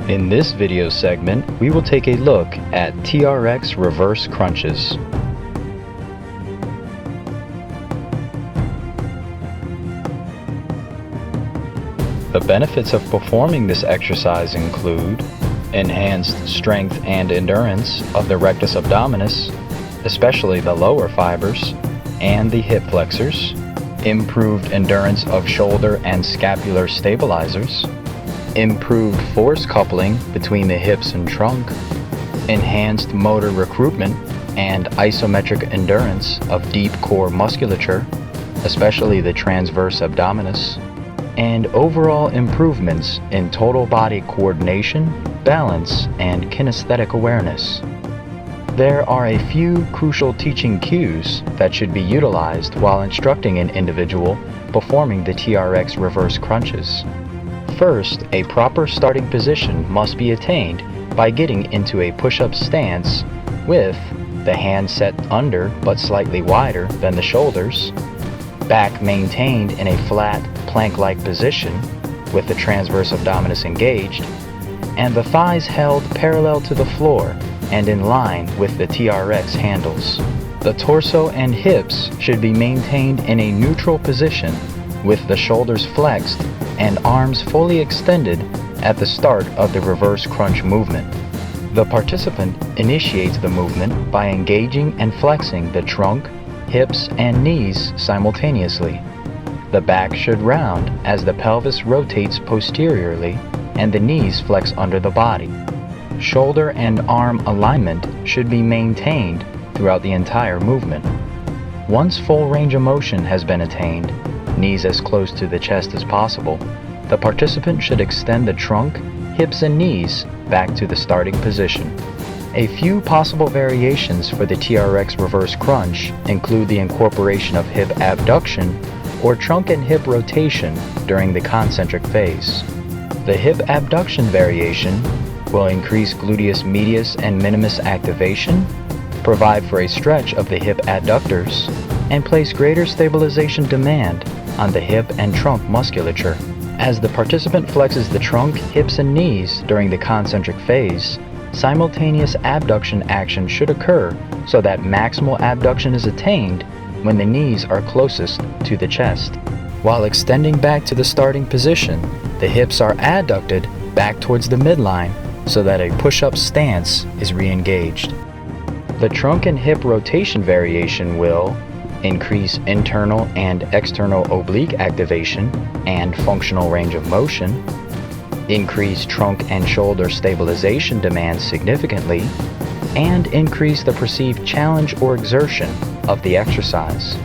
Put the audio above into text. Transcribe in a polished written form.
In this video segment, we will take a look at TRX Reverse Crunches. The benefits of performing this exercise include enhanced strength and endurance of the rectus abdominis, especially the lower fibers, and the hip flexors, improved endurance of shoulder and scapular stabilizers, improved force coupling between the hips and trunk, enhanced motor recruitment and isometric endurance of deep core musculature, especially the transverse abdominis, and overall improvements in total body coordination, balance, and kinesthetic awareness. There are a few crucial teaching cues that should be utilized while instructing an individual performing the TRX Reverse Crunches. First, a proper starting position must be attained by getting into a push-up stance with the hand set under but slightly wider than the shoulders, back maintained in a flat plank-like position with the transverse abdominis engaged, and the thighs held parallel to the floor and in line with the TRX handles. The torso and hips should be maintained in a neutral position with the shoulders flexed and arms fully extended at the start of the reverse crunch movement. The participant initiates the movement by engaging and flexing the trunk, hips, and knees simultaneously. The back should round as the pelvis rotates posteriorly and the knees flex under the body. Shoulder and arm alignment should be maintained throughout the entire movement. Once full range of motion has been attained, knees as close to the chest as possible, the participant should extend the trunk, hips, and knees back to the starting position. A few possible variations for the TRX Reverse Crunch include the incorporation of hip abduction or trunk and hip rotation during the concentric phase. The hip abduction variation will increase gluteus medius and minimus activation, provide for a stretch of the hip adductors, and place greater stabilization demand on the hip and trunk musculature. As the participant flexes the trunk, hips, and knees during the concentric phase, simultaneous abduction action should occur so that maximal abduction is attained when the knees are closest to the chest. While extending back to the starting position, the hips are adducted back towards the midline so that a push-up stance is re-engaged. The trunk and hip rotation variation will increase internal and external oblique activation and functional range of motion, increase trunk and shoulder stabilization demands significantly, and increase the perceived challenge or exertion of the exercise.